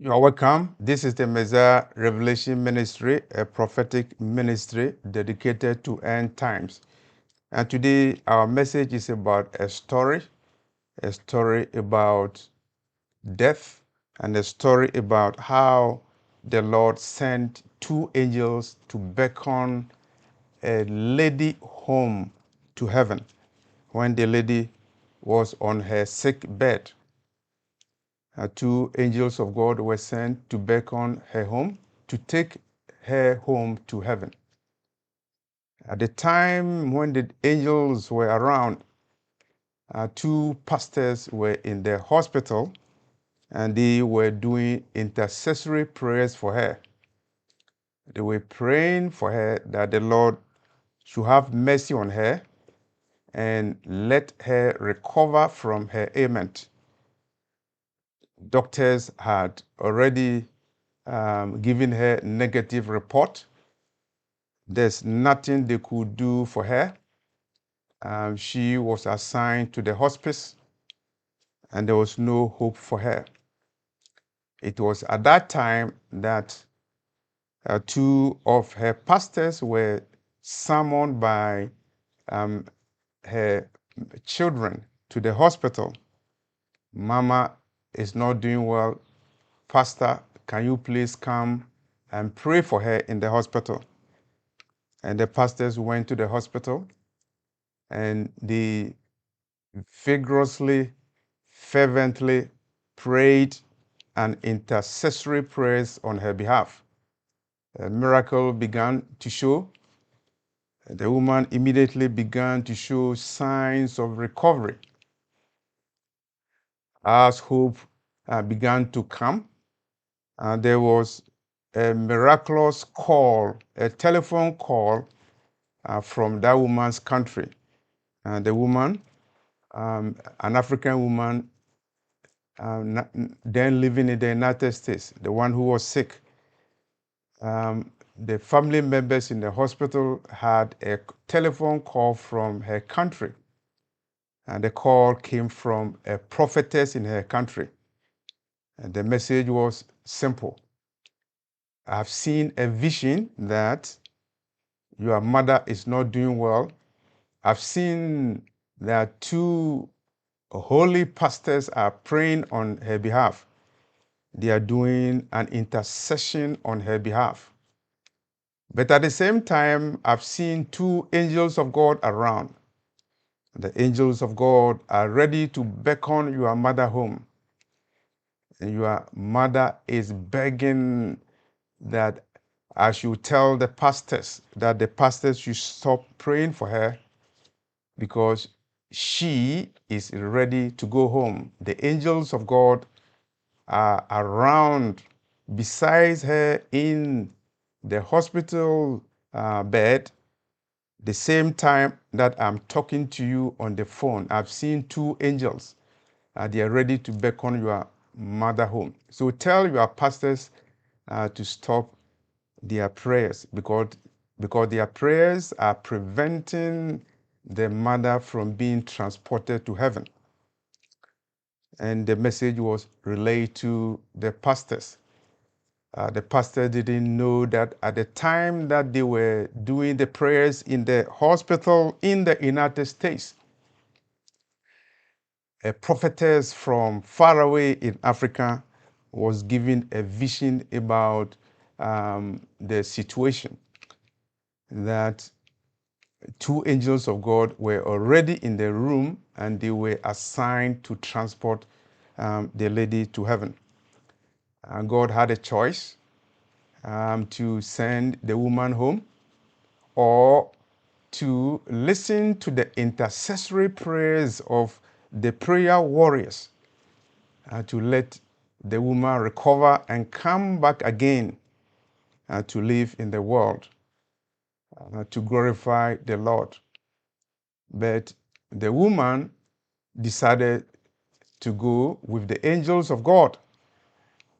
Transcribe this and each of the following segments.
You are welcome. This is the Messiah Revelation Ministry, a prophetic ministry dedicated to end times. And today our message is about a story about death, and a story about how the Lord sent two angels to beckon a lady home to heaven when the lady was on her sick bed. Two angels of God were sent to beckon her home, to take her home to heaven. At the time when the angels were around, two pastors were in the hospital and they were doing intercessory prayers for her. They were praying for her that the Lord should have mercy on her and let her recover from her ailment. Doctors had already given her negative report. There's nothing they could do for her. She was assigned to the hospice, and there was no hope for her. It was at that time that two of her pastors were summoned by her children to the hospital. Mama is not doing well. Pastor, can you please come and pray for her in the hospital? And the pastors went to the hospital and they vigorously, fervently prayed an intercessory prayers on her behalf. A miracle began to show. The woman immediately began to show signs of recovery. As hope began to come, there was a miraculous call, a telephone call from that woman's country. The woman, an African woman, then living in the United States, the one who was sick. The family members in the hospital had a telephone call from her country, and the call came from a prophetess in her country. And the message was simple. I've seen a vision that your mother is not doing well. I've seen that two holy pastors are praying on her behalf. They are doing an intercession on her behalf. But at the same time, I've seen two angels of God around. The angels of God are ready to beckon your mother home. And your mother is begging that I should tell the pastors that the pastors should stop praying for her because she is ready to go home. The angels of God are around besides her in the hospital bed. The same time that I'm talking to you on the phone, I've seen two angels. They are ready to beckon your mother home. So tell your pastors to stop their prayers because their prayers are preventing the mother from being transported to heaven. And the message was relayed to the pastors. The pastor didn't know that at the time that they were doing the prayers in the hospital in the United States, a prophetess from far away in Africa was given a vision about the situation, that two angels of God were already in the room and they were assigned to transport the lady to heaven. And God had a choice to send the woman home or to listen to the intercessory prayers of the prayer warriors to let the woman recover and come back again to live in the world, to glorify the Lord. But the woman decided to go with the angels of God.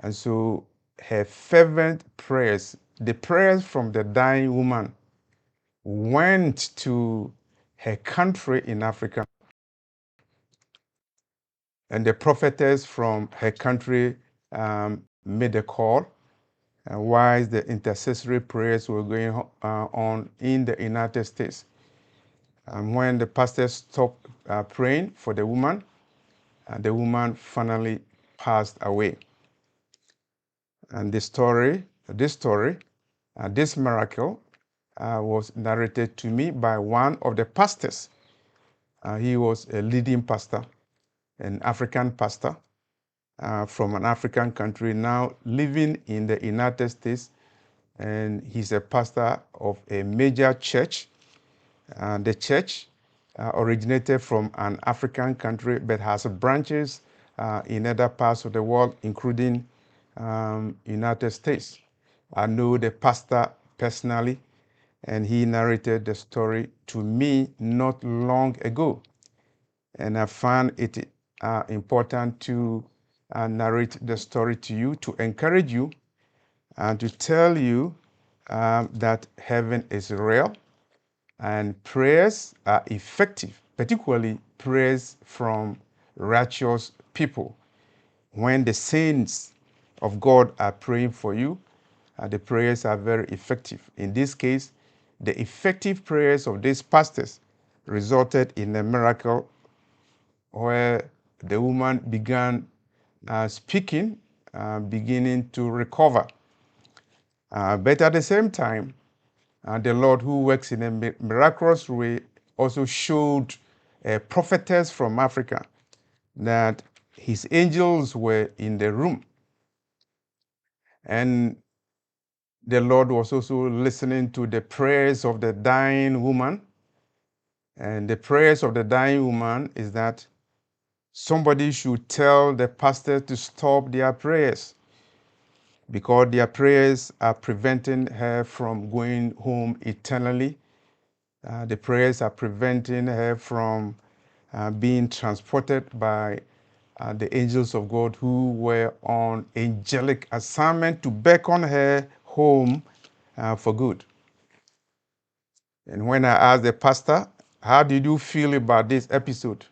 And so her fervent prayers, the prayers from the dying woman, went to her country in Africa. And the prophetess from her country made a call while the intercessory prayers were going on in the United States. And when the pastor stopped praying for the woman, the woman finally passed away. And this miracle was narrated to me by one of the pastors. He was a leading pastor, an African pastor from an African country, now living in the United States. And he's a pastor of a major church. The church originated from an African country, but has branches in other parts of the world, including United States. I know the pastor personally, and he narrated the story to me not long ago. And I found it important to narrate the story to you, to encourage you, and to tell you that heaven is real and prayers are effective, particularly prayers from righteous people. When the saints of God are praying for you, the prayers are very effective. In this case, the effective prayers of these pastors resulted in a miracle where the woman began speaking, beginning to recover. But at the same time, the Lord, who works in a miraculous way, also showed a prophetess from Africa that his angels were in the room. And the Lord was also listening to the prayers of the dying woman. And the prayers of the dying woman is that somebody should tell the pastor to stop their prayers, because their prayers are preventing her from going home eternally. The prayers are preventing her from being transported by the angels of God, who were on angelic assignment to beckon her home for good. And when I asked the pastor, how did you feel about this episode?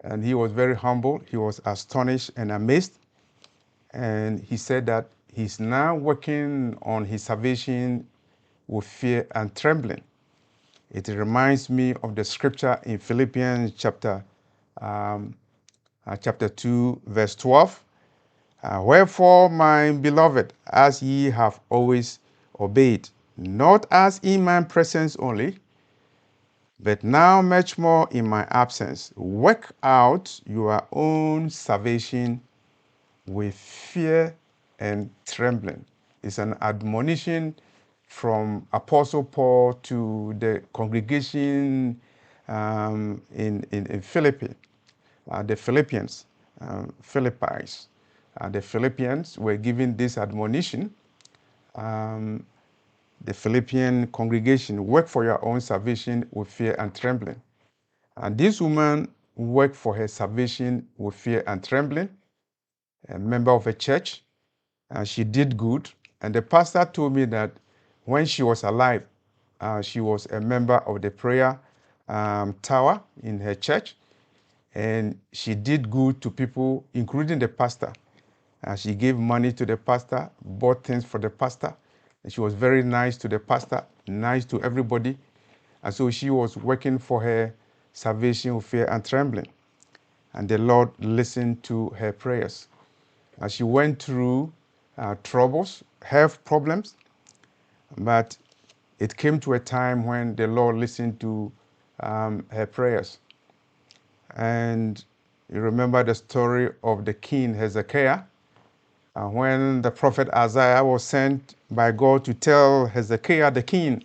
And he was very humble. He was astonished and amazed. And he said that he's now working on his salvation with fear and trembling. It reminds me of the scripture in Philippians chapter 2, verse 12. Wherefore, my beloved, as ye have always obeyed, not as in my presence only, but now much more in my absence, work out your own salvation with fear and trembling. It's an admonition from Apostle Paul to the congregation in Philippi, the Philippians, Philippi's. The Philippians were given this admonition. The Philippian congregation, work for your own salvation with fear and trembling. And this woman worked for her salvation with fear and trembling, a member of a church, and she did good. And the pastor told me that when she was alive, she was a member of the prayer tower in her church, and she did good to people, including the pastor. She gave money to the pastor, bought things for the pastor, and she was very nice to the pastor, nice to everybody. And so she was working for her salvation with fear and trembling. And the Lord listened to her prayers. She went through troubles, health problems, but it came to a time when the Lord listened to her prayers. And you remember the story of the king Hezekiah, when the prophet Isaiah was sent by God to tell Hezekiah the king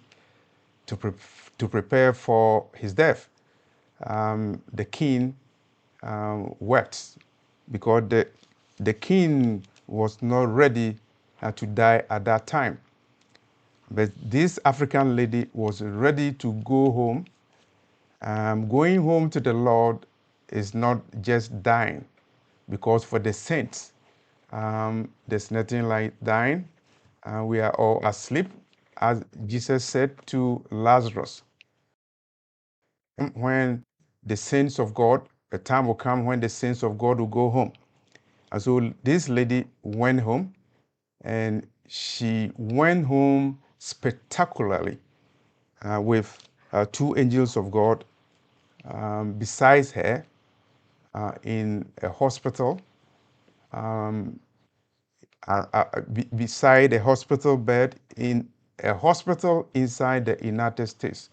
to prepare for his death. The king wept because the king was not ready to die at that time. But this African lady was ready to go home. Going home to the Lord is not just dying, because for the saints, there's nothing like dying. We are all asleep, as Jesus said to Lazarus. When the saints of God, a time will come when the saints of God will go home. And so this lady went home, and she went home spectacularly with two angels of God besides her in a hospital, beside a hospital bed in a hospital inside the United States.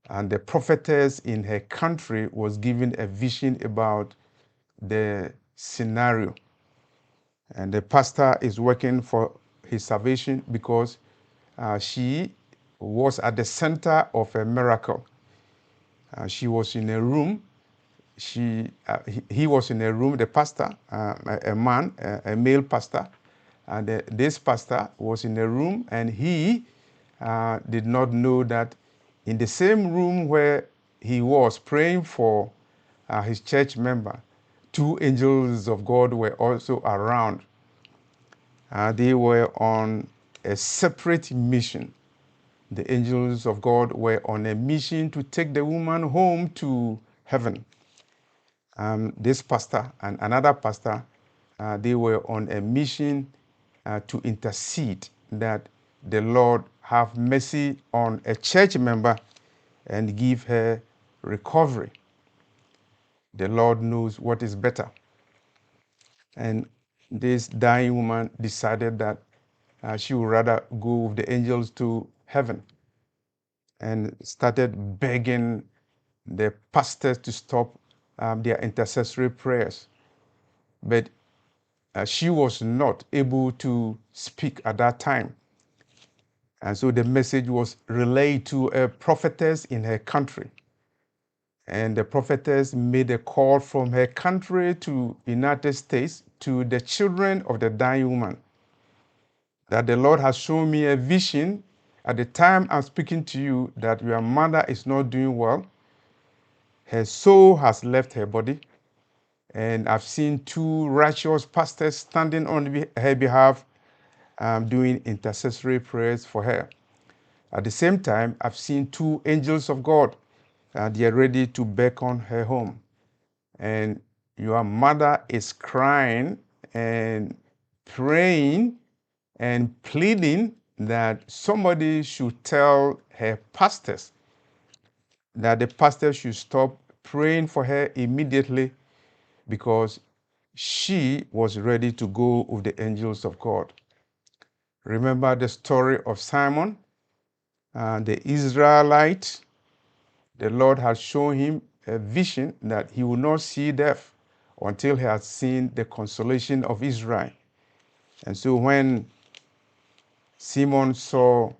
And the prophetess in her country was given a vision about the scenario. And the pastor is working for his salvation because she was at the center of a miracle. She was in a room. He was in a room, the pastor, a man, a male pastor. And this pastor was in a room, and he did not know that in the same room where he was praying for his church member, two angels of God were also around. They were on a separate mission. The angels of God were on a mission to take the woman home to heaven. This pastor and another pastor, they were on a mission to intercede that the Lord have mercy on a church member and give her recovery. The Lord knows what is better. And this dying woman decided that she would rather go with the angels to heaven, and started begging the pastors to stop their intercessory prayers. But she was not able to speak at that time. And so the message was relayed to a prophetess in her country. And the prophetess made a call from her country to United States to the children of the dying woman that the Lord has shown me a vision at the time I'm speaking to you that your mother is not doing well. Her soul has left her body. And I've seen two righteous pastors standing on her behalf doing intercessory prayers for her. At the same time, I've seen two angels of God. They are ready to beckon her home. And your mother is crying and praying and pleading that somebody should tell her pastors that the pastor should stop praying for her immediately because she was ready to go with the angels of God. Remember the story of Simon, the Israelite. The Lord had shown him a vision that he would not see death until he had seen the consolation of Israel. And so when Simon saw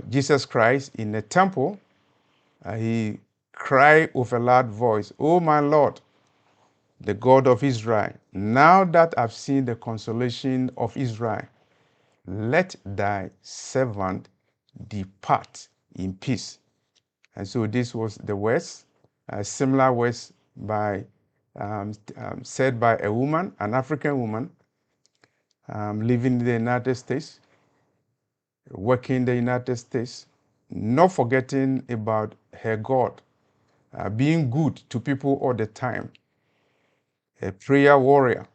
Jesus Christ in the temple, he cried with a loud voice, "Oh my Lord, the God of Israel, now that I've seen the consolation of Israel, let thy servant depart in peace." And so this was the words, similar words said by a woman, an African woman, living in the United States, working in the United States, not forgetting about her God, being good to people all the time, a prayer warrior,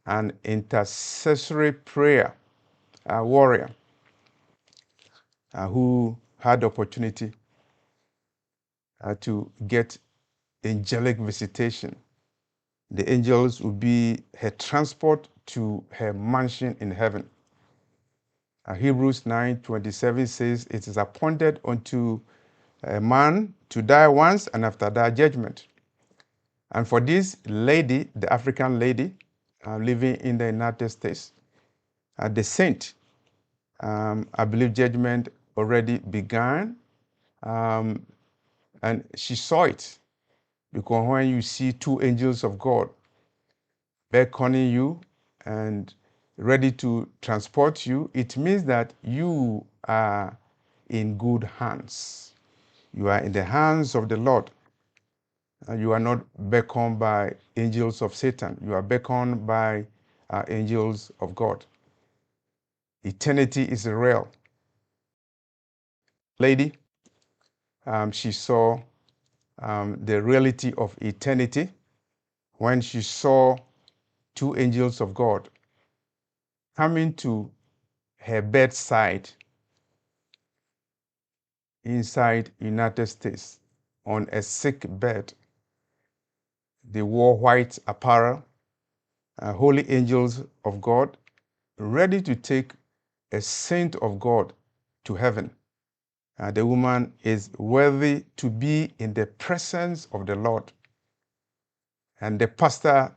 an intercessory prayer warrior who had the opportunity to get angelic visitation. The angels will be her transport to her mansion in heaven. Hebrews 9:27 says, "It is appointed unto a man to die once, and after that judgment." And for this lady, the African lady living in the United States, the saint, I believe judgment already began, and she saw it. Because when you see two angels of God beckoning you and ready to transport you, it means that you are in good hands. You are in the hands of the Lord. You are not beckoned by angels of Satan. You are beckoned by angels of God. Eternity is real. Lady, she saw the reality of eternity when she saw two angels of God coming to her bedside inside United States on a sick bed. They wore white apparel, holy angels of God, ready to take a saint of God to heaven. The woman is worthy to be in the presence of the Lord. And the pastor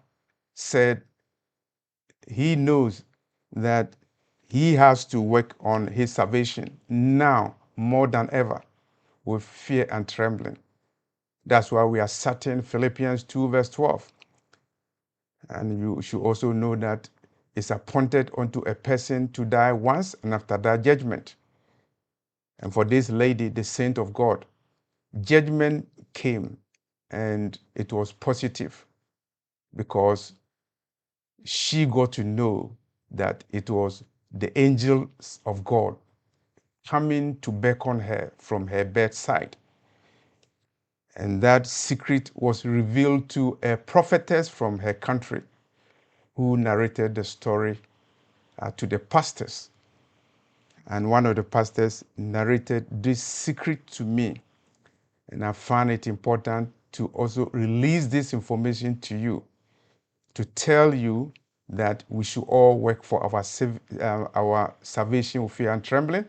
said he knows that he has to work on his salvation now more than ever with fear and trembling. That's why we are citing Philippians 2 verse 12. And you should also know that it's appointed unto a person to die once, and after that judgment. And for this lady, the saint of God, judgment came, and it was positive because she got to know that it was the angels of God coming to beckon her from her bedside. And that secret was revealed to a prophetess from her country who narrated the story to the pastors. And one of the pastors narrated this secret to me. And I found it important to also release this information to you, to tell you that we should all work for our salvation with fear and trembling,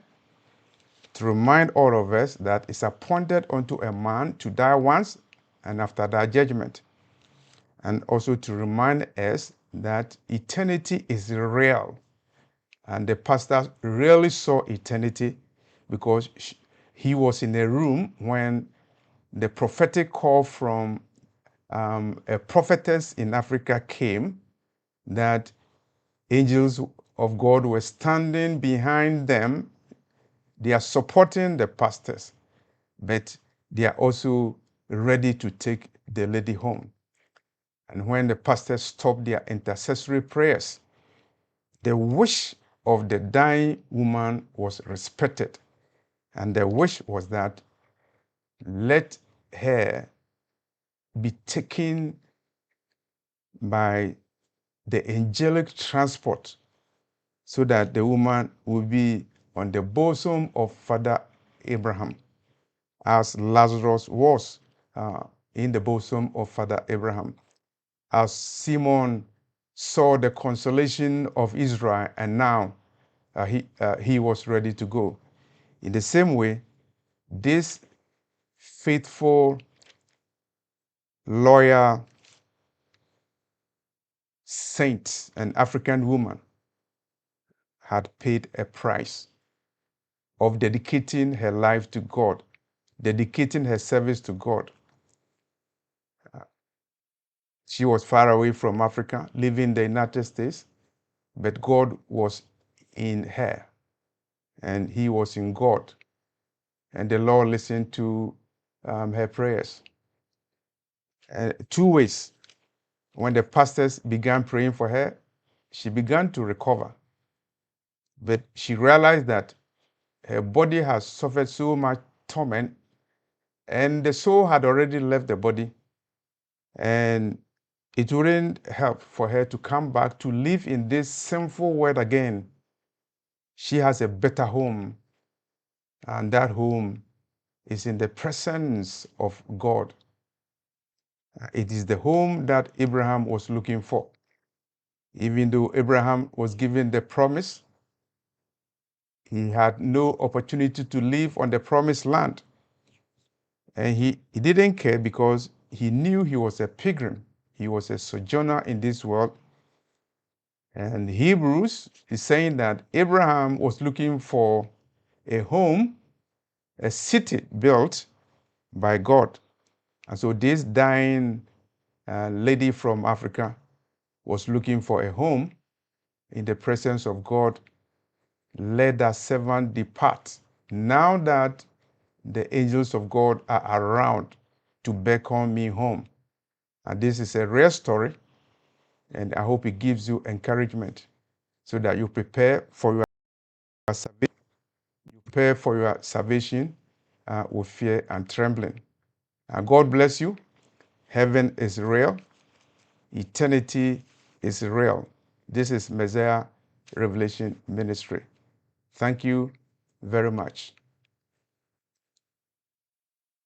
to remind all of us that it's appointed unto a man to die once, and after that judgment. And also to remind us that eternity is real. And the pastor really saw eternity because he was in a room when the prophetic call from a prophetess in Africa came that angels of God were standing behind them. They are supporting the pastors, but they are also ready to take the lady home. And when the pastors stopped their intercessory prayers, the wish of the dying woman was respected. And the wish was that let her be taken by the angelic transport so that the woman will be on the bosom of Father Abraham, as Lazarus was in the bosom of Father Abraham, as Simon saw the consolation of Israel, and now he was ready to go. In the same way, this faithful, loyal saint, an African woman, had paid a price of dedicating her life to God, dedicating her service to God. She was far away from Africa, living in the United States, but God was in her, and he was in God. And the Lord listened to her prayers. Two ways. When the pastors began praying for her, she began to recover. But she realized that her body has suffered so much torment, and the soul had already left the body, and it wouldn't help for her to come back to live in this sinful world again. She has a better home, and that home is in the presence of God. It is the home that Abraham was looking for. Even though Abraham was given the promise, he had no opportunity to live on the promised land. And he didn't care because he knew he was a pilgrim. He was a sojourner in this world. And Hebrews is saying that Abraham was looking for a home, a city built by God. And so this dying lady from Africa was looking for a home in the presence of God. Let that servant depart, now that the angels of God are around to beckon me home. And this is a real story, and I hope it gives you encouragement so that you prepare for your salvation. You prepare for your salvation with fear and trembling. God bless you. Heaven is real. Eternity is real. This is Messiah Revelation Ministry. Thank you very much.